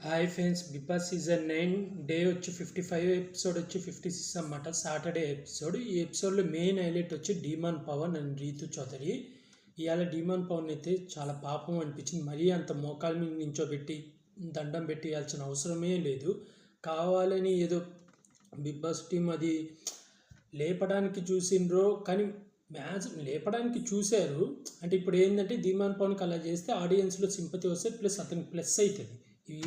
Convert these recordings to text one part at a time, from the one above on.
Hi friends, Bigg Boss season 9 day వచ్చి 55, episode వచ్చి 56 అన్నమాట. Saturday episode. ఈ ఎపిసోడ్లో మెయిన్ హైలైట్ వచ్చి డీమాన్ పవన్ అండ్ రీతు చౌదరి. ఇవాళ డీమాన్ పవన్ అయితే చాలా పాపం అనిపించింది. మరీ అంత మోకాల మీద నించోబెట్టి దండం పెట్టి ఇవ్వాల్సిన అవసరమే లేదు. కావాలని ఏదో బిగ్ బాస్ టీం అది లేపడానికి చూసిండ్రో, కానీ మ్యాచ్ లేపడానికి చూశారు. అంటే ఇప్పుడు ఏంటంటే డీమాన్ పవన్కి అలా చేస్తే ఆడియన్స్లో సింపతి వస్తే ప్లస్ అతనికి ప్లస్ అవుతుంది.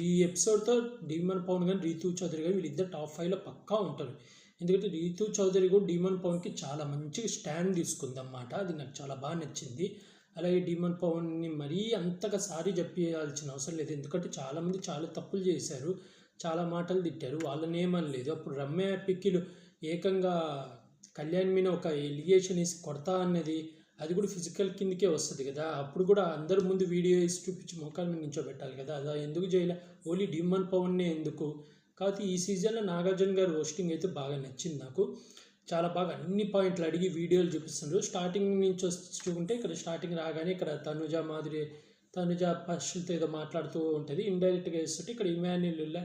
ఈ ఎపిసోడ్తో డీమాన్ పవన్ కానీ రీతు చౌదరి కానీ వీళ్ళిద్దరు టాప్ 5లో పక్కా ఉంటారు. ఎందుకంటే రీతు చౌదరి కూడా డీమాన్ పవన్కి చాలా మంచిగా స్టాండ్ తీసుకుందన్నమాట. అది నాకు చాలా బాగా నచ్చింది. అలాగే డీమాన్ పవన్ని మరీ అంతగా సారీ చెప్పాల్సిన అవసరం లేదు. ఎందుకంటే చాలామంది చాలా తప్పులు చేశారు, చాలా మాటలు తిట్టారు, వాళ్ళని ఏమనలేదు. అప్పుడు రమ్య పిక్కిలు ఏకంగా కళ్యాణ్ మీద ఒక ఎలిగేషన్ వేసి కొడతా అన్నది, అది కూడా ఫిజికల్ కిందకే వస్తుంది కదా. అప్పుడు కూడా అందరి ముందు వీడియో వేసి చూపించి మోకాల మీద నించోబెట్టాలి కదా. అలా ఎందుకు చేయలే? ఓన్లీ డీమాన్ పవన్నే ఎందుకు? కాబట్టి ఈ సీజన్లో నాగార్జున గారు హోస్టింగ్ అయితే బాగా నచ్చింది నాకు. చాలా బాగా అన్ని పాయింట్లు అడిగి వీడియోలు చూపిస్తున్నారు. స్టార్టింగ్ నుంచి చూసుకుంటే ఇక్కడ స్టార్టింగ్ రాగానే ఇక్కడ తనుజ పశులతో ఏదో మాట్లాడుతూ ఉంటుంది, ఇండైరెక్ట్గా వేస్తుంటే ఇక్కడ ఇమాన్యుల్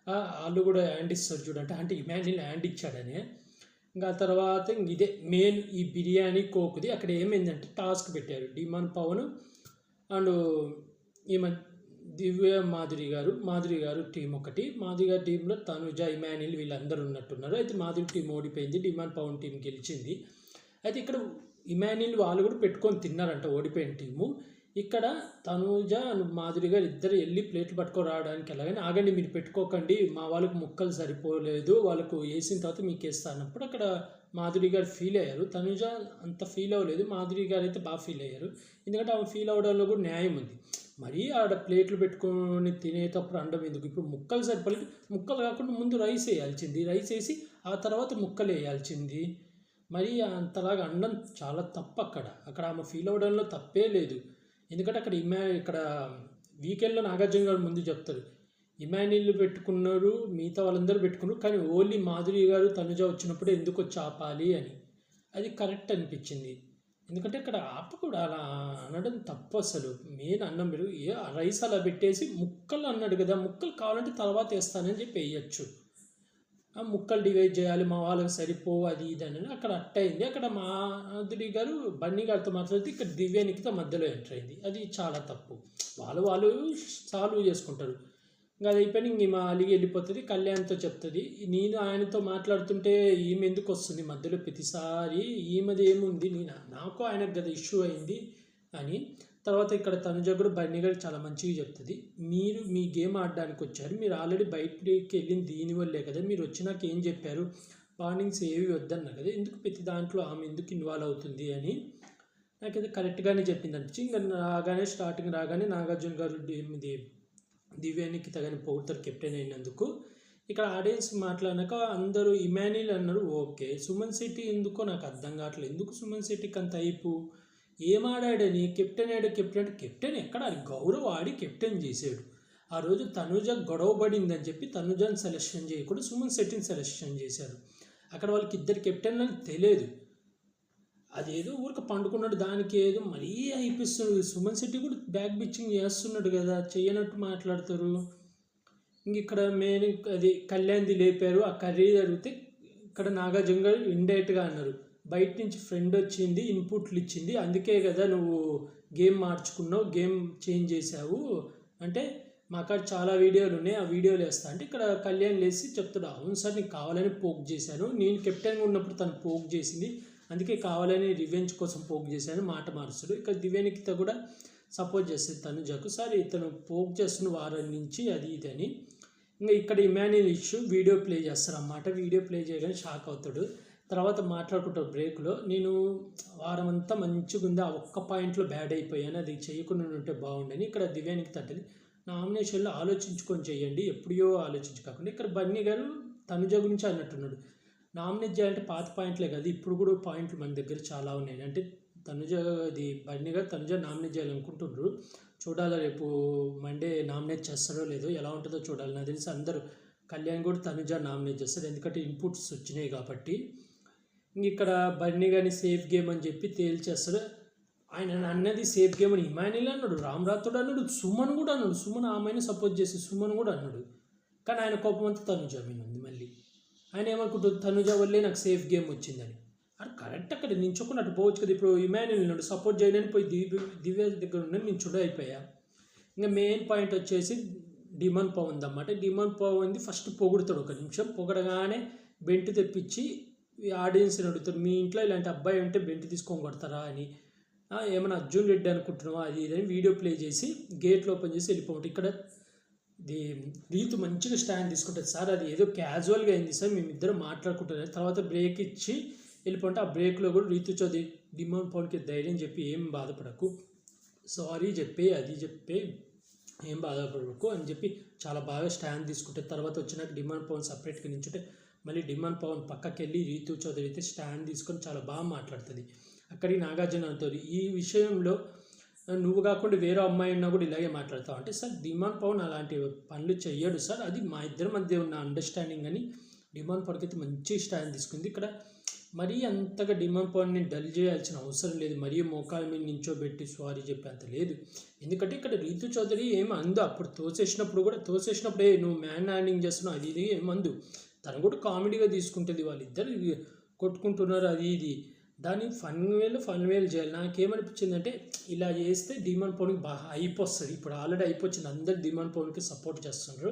వాళ్ళు కూడా హ్యాండ్ ఇస్తారు చూడంటే, అంటే ఇమాన్యుల్ హ్యాండ్ ఇచ్చాడనే. ఇంకా తర్వాత ఇదే మెయిన్ ఈ బిర్యానీ కోకుది. అక్కడ ఏమైందంటే టాస్క్ పెట్టారు డీమాన్ పవన్ అండ్ ఈమె మాధురి గారు టీం ఒకటి. మాధురి గారి టీంలో తనుజ, ఇమాన్యుల్ వీళ్ళందరూ ఉన్నట్టున్నారు. అయితే మాధురి టీం ఓడిపోయింది, డీమాన్ పవన్ టీం గెలిచింది. అయితే ఇక్కడ ఇమాన్యుల్ వాళ్ళు కూడా పెట్టుకొని తిన్నారంట ఓడిపోయిన టీము. ఇక్కడ తనుజ మాధురి గారు ఇద్దరు వెళ్ళి ప్లేట్లు పట్టుకొని రావడానికి వెళ్ళగానే, ఆగండి మీరు పెట్టుకోకండి, మా వాళ్ళకు ముక్కలు సరిపోలేదు, వాళ్ళకు వేసిన తర్వాత మీకు వేస్తా అన్నప్పుడు అక్కడ మాధురి గారు ఫీల్ అయ్యారు. తనుజ అంత ఫీల్ అవ్వలేదు, మాధురి గారు అయితే బాగా ఫీల్ అయ్యారు. ఎందుకంటే ఆమె ఫీల్ అవ్వడంలో కూడా న్యాయం ఉంది. మరీ ఆడ ప్లేట్లు పెట్టుకొని తినేటప్పుడు అండం ఎందుకు? ఇప్పుడు ముక్కలు సరిపోలేదు, ముక్కలు కాకుండా ముందు రైస్ వేయాల్సింది, రైస్ వేసి ఆ తర్వాత ముక్కలు వేయాల్సింది. మరి అంతలాగా అండం చాలా తప్పు. అక్కడ ఆమె ఫీల్ అవ్వడంలో తప్పే లేదు. ఎందుకంటే ఇక్కడ వీకెండ్లో నాగార్జున గారు ముందు చెప్తారు, ఇమాన్యుల్ పెట్టుకున్నారు, మిగతా వాళ్ళందరూ పెట్టుకున్నారు, కానీ ఓన్లీ మాధురి గారు తనుజ వచ్చినప్పుడు ఎందుకు వచ్చి ఆపాలి అని. అది కరెక్ట్ అనిపించింది. ఎందుకంటే ఇక్కడ ఆపకూడదు, అలా అనడం తప్పు. అసలు మెయిన్ అన్నం మీరు రైస్ అలా పెట్టేసి ముక్కలు అన్నాడు కదా, ముక్కలు కావాలంటే తర్వాత వేస్తానని చెప్పి వేయచ్చు. ఆ ముక్కలు డివైడ్ చేయాలి, మా వాళ్ళకి సరిపోవు అది ఇది అని అక్కడ అట్టయింది. అక్కడ మాధురి గారు బన్నీ గారితో మాట్లాడితే ఇక్కడ దివ్యానికితో మధ్యలో ఎంటర్ అయింది. అది చాలా తప్పు. వాళ్ళు సాల్వ్ చేసుకుంటారు. ఇంకా అది అయిపోయి ఇంక మా అలిగి వెళ్ళిపోతుంది, కళ్యాణ్తో చెప్తుంది. నేను ఆయనతో మాట్లాడుతుంటే ఈమె ఎందుకు వస్తుంది మధ్యలో ప్రతిసారి, ఈమెది ఏముంది, నాకు ఆయనకు కదా ఇష్యూ అయింది అని. తర్వాత ఇక్కడ తనుజ కూడా బన్నీ గారు చాలా మంచిగా చెప్తుంది, మీరు మీ గేమ్ ఆడడానికి వచ్చారు, మీరు ఆల్రెడీ బయటికి వెళ్ళింది దీనివల్లే కదా, మీరు వచ్చినాక ఏం చెప్పారు, వార్నింగ్స్ ఏవి వద్దన్నారు కదా, ఎందుకు ప్రతి దాంట్లో ఆమె ఎందుకు ఇన్వాల్వ్ అవుతుంది అని నాకైతే కరెక్ట్గానే చెప్పింది అనిపించి. ఇంకా స్టార్టింగ్ రాగానే నాగార్జున గారు ఇది దివ్యానికి తగని పొగుడుతారు కెప్టెన్ అయినందుకు. ఇక్కడ ఆడియన్స్ మాట్లాడినాక అందరూ ఇమాన్యుల్ అన్నారు, ఓకే. సుమన్ శెట్టి ఎందుకో నాకు అర్థం కావట్లేదు, ఎందుకు సుమన్ శెట్టికి అంత అయిపు? ఏమాడాడని కెప్టెన్ కెప్టెన్ ఎక్కడ? గౌరవ్ ఆడి కెప్టెన్ చేసాడు. ఆ రోజు తనుజ గొడవ పడిందని చెప్పి తనుజని సెలెక్షన్ చేయకుండా సుమన్ శెట్టిని సెలెక్షన్ చేశారు. అక్కడ వాళ్ళకి ఇద్దరు కెప్టెన్లని తెలియదు, అదేదో ఊరికి పండుకున్నాడు, దానికి ఏదో మరీ అయిపిస్తున్నాడు. సుమన్ శెట్టి కూడా బ్యాక్ బిచ్చింగ్ చేస్తున్నాడు కదా, చేయనట్టు మాట్లాడతారు. ఇంక ఇక్కడ మెయిన్ అది కళ్యాణ్ది లేపారు, ఆ కర్రీ జరిగితే ఇక్కడ నాగార్జున గారు ఇండైరెక్ట్గా అన్నారు, బయట నుంచి ఫ్రెండ్ వచ్చింది, ఇన్పుట్లు ఇచ్చింది, అందుకే కదా నువ్వు గేమ్ మార్చుకున్నావు, గేమ్ చేంజ్ చేసావు అంటే, మా కాడ చాలా వీడియోలు ఉన్నాయి, ఆ వీడియోలు వేస్తా అంటే ఇక్కడ కళ్యాణ్ లేసి చెప్తాడు, అవును సార్ నేను కావాలని పోక్ చేశాను, నేను కెప్టెన్గా ఉన్నప్పుడు తను పోక్ చేసింది, అందుకే కావాలని రివెంజ్ కోసం పోక్ చేశాను మాట మారుస్తాడు. ఇక్కడ దివ్యానికిత కూడా సపోర్ట్ చేస్తుంది తనుజకు, సార్ ఇతను పోక్ చేస్తున్న వారం నుంచి అది ఇది అని. ఇంకా ఇక్కడ ఇమాన్యుల్ ఇష్యూ వీడియో ప్లే చేస్తారు అన్నమాట. వీడియో ప్లే చేయగానే షాక్ అవుతాడు. తర్వాత మాట్లాడుకుంటారు బ్రేక్లో, నేను వారం అంతా మంచిగా ఉంది, ఆ ఒక్క పాయింట్లో బ్యాడ్ అయిపోయాను, అది చేయకుండా ఉంటే బాగుండని. ఇక్కడ దివ్యానికి తట్టది, నామినేషన్లో ఆలోచించుకొని చేయండి, ఎప్పుడో ఆలోచించుకోకుండా. ఇక్కడ బన్నీ గారు తనుజ గురించి అన్నట్టున్నాడు, నామినేట్ చేయాలంటే పాత పాయింట్లే కదా, ఇప్పుడు కూడా పాయింట్లు మన దగ్గర చాలా ఉన్నాయి అంటే బన్నీ గారు తనుజ నామినేట్ చేయాలనుకుంటున్నారు. చూడాలి రేపు మండే నామినేట్ చేస్తారో లేదో, ఎలా ఉంటుందో చూడాలి. నాకు తెలిసి అందరూ కళ్యాణ్ కూడా తనుజ నామినేట్ చేస్తారు, ఎందుకంటే ఇన్పుట్స్ వచ్చినాయి కాబట్టి. ఇక్కడ బన్నీ కానీ సేఫ్ గేమ్ అని చెప్పి తేల్చేస్తారు. ఆయన అన్నది సేఫ్ గేమ్ అని ఇమాన్యుల్ అన్నాడు, రామ్ రాథోడ్ అన్నాడు, సుమన్ కూడా అన్నాడు. సుమన్ ఆమెను సపోర్ట్ చేసి సుమన్ కూడా అన్నాడు. కానీ ఆయన కోపం అంతా తనుజ మీద ఉంది. మళ్ళీ ఆయన ఏమనుకుంటుంది, తనుజ వల్లే నాకు సేఫ్ గేమ్ వచ్చిందని. అది కరెక్ట్, అక్కడ నించొకుండా అటు పోవచ్చు కదా. ఇప్పుడు ఇమాన్యుల్ ఉన్నాడు, సపోర్ట్ చేయడానికి పోయి దివ్య దగ్గర ఉన్న నించుడు అయిపోయా. ఇంకా మెయిన్ పాయింట్ వచ్చేసి డిమాండ్ పవన్ అన్నమాట. డిమాండ్ పవన్ది ఫస్ట్ పొగుడుతాడు, ఒక నిమిషం పొగడగానే బెంట్ తెప్పించి ఆడియన్స్ని అడుగుతాడు, మీ ఇంట్లో ఇలాంటి అబ్బాయి ఉంటే బెంట్ తీసుకొని కొడతారా అని. ఏమైనా అర్జున్ రెడ్డి అనుకుంటున్నావా అది ఇదని వీడియో ప్లే చేసి గేట్లు ఓపెన్ చేసి వెళ్ళిపోవటం. ఇక్కడ రీతు మంచిగా స్టాండ్ తీసుకుంటుంది, సార్ అది ఏదో క్యాజువల్గా అయింది సార్, మేమిద్దరం మాట్లాడుకుంటారు. తర్వాత బ్రేక్ ఇచ్చి వెళ్ళిపోతే ఆ బ్రేక్లో కూడా రీతు చౌదరి డిమాండ్ పవన్కి ధైర్యం చెప్పి ఏం బాధపడకు, సారీ చెప్పి అది చెప్పి ఏం బాధపడకు అని చెప్పి చాలా బాగా స్టాండ్ తీసుకుంటే, తర్వాత వచ్చినాక డిమాండ్ పవన్ సపరేట్గా నించుంటే మళ్ళీ డిమాండ్ పవన్ పక్కకి వెళ్ళి రీతు చౌదరి అయితే స్టాండ్ తీసుకొని చాలా బాగా మాట్లాడుతుంది. అక్కడికి నాగార్జున అంటుంది, ఈ విషయంలో నువ్వు కాకుండా వేరే అమ్మాయి ఉన్నా కూడా ఇలాగే మాట్లాడతావు అంటే, సార్ డిమాండ్ పవన్ అలాంటి పనులు చెయ్యడు సార్, అది మా ఇద్దరి మధ్య ఉన్న అండర్స్టాండింగ్ అని డిమాండ్ పవన్కి అయితే మంచి స్టాండ్ తీసుకుంది. ఇక్కడ మరీ అంతగా డిమాండ్ పవన్ని డల్ చేయాల్సిన అవసరం లేదు, మరీ మోకాల మీద నించోబెట్టి సారీ చెప్పేంత లేదు. ఎందుకంటే ఇక్కడ రీతు చౌదరి ఏమి అందు, అప్పుడు తోసేసినప్పుడే నువ్వు మ్యాన్ హ్యాండింగ్ చేస్తున్నావు అది ఇది ఏమందు, తను కూడా కామెడీగా తీసుకుంటుంది. వాళ్ళిద్దరు కొట్టుకుంటున్నారు అది ఇది, దాన్ని ఫన్ వేలు చేయాలి. నాకేమనిపించిందంటే ఇలా చేస్తే డిమాండ్ పవన్కి బాగా అయిపోతుంది. ఇప్పుడు ఆల్రెడీ అయిపోయింది, అందరు డిమాండ్ పవన్కి సపోర్ట్ చేస్తున్నారు.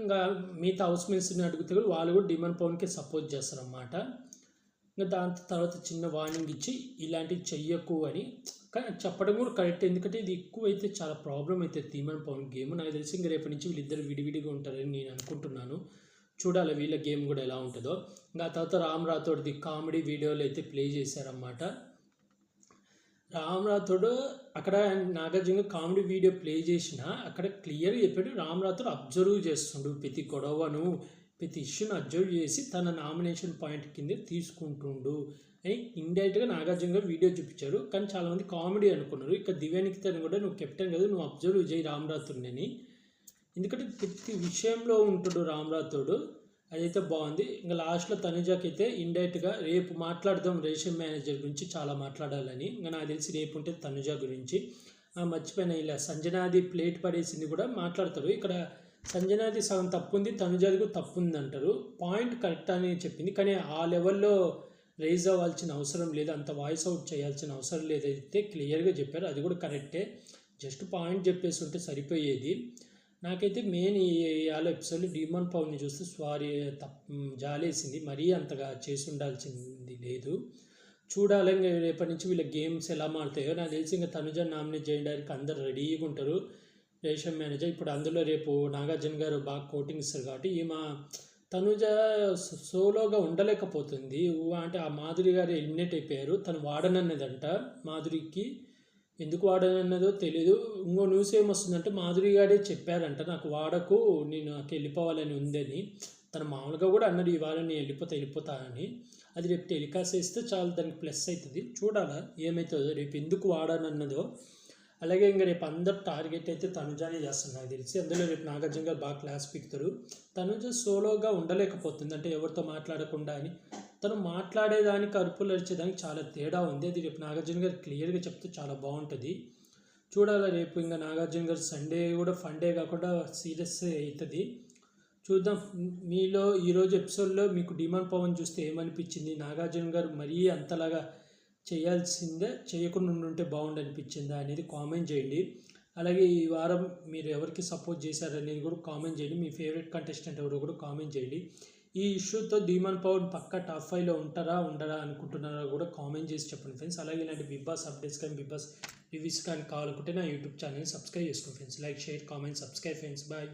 ఇంకా మిగతా హౌస్ మేట్స్ని అడిగితే కూడా వాళ్ళు కూడా డిమాండ్ పవన్కి సపోర్ట్ చేస్తారన్నమాట. ఇంకా దాంతో తర్వాత చిన్న వార్నింగ్ ఇచ్చి ఇలాంటివి చెయ్యకు అని. కానీ చెప్పడం కూడా కరెక్ట్, ఎందుకంటే ఇది ఎక్కువ అయితే చాలా ప్రాబ్లం అవుతుంది డిమాండ్ పవన్ గేమ్. నాకు తెలిసి ఇంకా రేపటి నుంచి వీళ్ళిద్దరు విడివిడిగా ఉంటారని నేను అనుకుంటున్నాను. చూడాలి వీళ్ళ గేమ్ కూడా ఎలా ఉంటుందో. ఇంకా తర్వాత రామ్ రాథోడ్ది కామెడీ వీడియోలు అయితే ప్లే చేశారన్నమాట. రామ్ రాథోడ్ అక్కడ నాగార్జున కామెడీ వీడియో ప్లే చేసిన అక్కడ క్లియర్గా చెప్పాడు, రామ్ రాథోడ్ అబ్జర్వ్ చేస్తుండు ప్రతి గొడవను, ప్రతి ఇష్యూని అబ్జర్వ్ చేసి తన నామినేషన్ పాయింట్ కింద తీసుకుంటుండు అని ఇండైరెక్ట్గా నాగార్జున గారు వీడియో చూపించారు. కానీ చాలామంది కామెడీ అనుకున్నారు. ఇక దివ్యానికితను కూడా నువ్వు కెప్టెన్ కదా, నువ్వు అబ్జర్వ్ చేయి రామ్ రాథోడ్ని, ఎందుకంటే ప్రతి విషయంలో ఉంటాడు రామ్ రాథోడ్, అదైతే బాగుంది. ఇంకా లాస్ట్లో తనుజాకి అయితే ఇండైరెక్ట్గా రేపు మాట్లాడదాం రేషన్ మేనేజర్ గురించి చాలా మాట్లాడాలని. ఇంకా నాకు తెలిసి రేపు ఉంటే తనుజా గురించి మర్చిపోయిన. ఇలా సంజనాది ప్లేట్ పడేసింది కూడా మాట్లాడతారు. ఇక్కడ సంజనాది సగం తప్పు ఉంది, తనుజాది కూడా తప్పు ఉంది అంటారు. పాయింట్ కరెక్ట్ అని చెప్పింది, కానీ ఆ లెవెల్లో రైజ్ అవ్వాల్సిన అవసరం లేదు, అంత వాయిస్ అవుట్ చేయాల్సిన అవసరం లేదైతే క్లియర్గా చెప్పారు. అది కూడా కరెక్టే, జస్ట్ పాయింట్ చెప్పేసి ఉంటే సరిపోయేది. నాకైతే మెయిన్ ఇవాళ ఎపిసోడ్లో డిమాండ్ పవన్ని చూస్తే జాలేసింది, మరీ అంతగా చేసి ఉండాల్సింది లేదు. చూడాలి ఇంకా రేపటి నుంచి వీళ్ళ గేమ్స్ ఎలా మారుతాయో. నాకు తెలిసి ఇంకా తనుజ నామినేట్ చేయడానికి అందరు రెడీగా ఉంటారు రేషన్ మేనేజర్. ఇప్పుడు అందులో రేపు నాగార్జున గారు బాగా కోటింగ్ ఇస్తారు కాబట్టి ఈమె తనుజ సోలోగా ఉండలేకపోతుంది. అంటే ఆ మాధురి గారు ఎలిమినేట్ అయిపోయారు, తను వాడనన్నదంట మాధురికి. ఎందుకు వాడనన్నదో తెలీదు. ఇంకో న్యూస్ ఏమొస్తుందంటే మాధురి గారే చెప్పారంట, నాకు వాడకు, నేను నాకు వెళ్ళిపోవాలని ఉందని. తను మామూలుగా కూడా అన్నది ఇవాళ నేను వెళ్ళిపోతా అని. అది రేపు టెలికాస్ట్ చేస్తే చాలా దానికి ప్లస్ అవుతుంది. చూడాలా ఏమవుతుందో రేపు, ఎందుకు వాడనన్నదో. అలాగే ఇంకా రేపు అందరు టార్గెట్ అయితే తనుజానే చేస్తారు నాకు తెలిసి. అందులో రేపు నాగార్జున గారు బాగా క్లాస్ పీకుతారు. తనుజ సోలోగా ఉండలేకపోతుంది, అంటే ఎవరితో మాట్లాడకుండా అని. తను మాట్లాడేదానికి అరుపులు అరిచేదానికి చాలా తేడా ఉంది. అది రేపు నాగార్జున గారు క్లియర్గా చెప్తే చాలా బాగుంటుంది. చూడాలి రేపు. ఇంకా నాగార్జున గారు సండే కూడా ఫండే కాకుండా సీరియస్ అవుతుంది. చూద్దాం. మీలో ఈరోజు ఎపిసోడ్లో మీకు డిమాండ్ పవన్ చూస్తే ఏమనిపించింది? నాగార్జున గారు మరీ అంతలాగా చేయాల్సిందే, చేయకుండా ఉంటే బాగుండు అనిపించిందా అనేది కామెంట్ చేయండి. అలాగే ఈ వారం మీరు ఎవరికి సపోర్ట్ చేశారనేది కూడా కామెంట్ చేయండి. మీ ఫేవరెట్ కంటెస్టెంట్ ఎవరో కూడా కామెంట్ చేయండి. ఈ ఇష్యూతో డిమాండ్ పవన్ పక్క టాప్ 5లో ఉండరా అనుకుంటున్నారో కూడా కామెంట్ చేసి చెప్పండి ఫ్రెండ్స్. అలాగే ఇలాంటి బిగ్ బాస్ అప్డేట్స్ కానీ బిగ్ బాస్ రివ్యూస్ కానీ కావాలనుకుంటే నా యూట్యూబ్ ఛానల్ని సబ్స్క్రైబ్ చేసుకోండి friends. Like, share, comment, subscribe friends. Bye.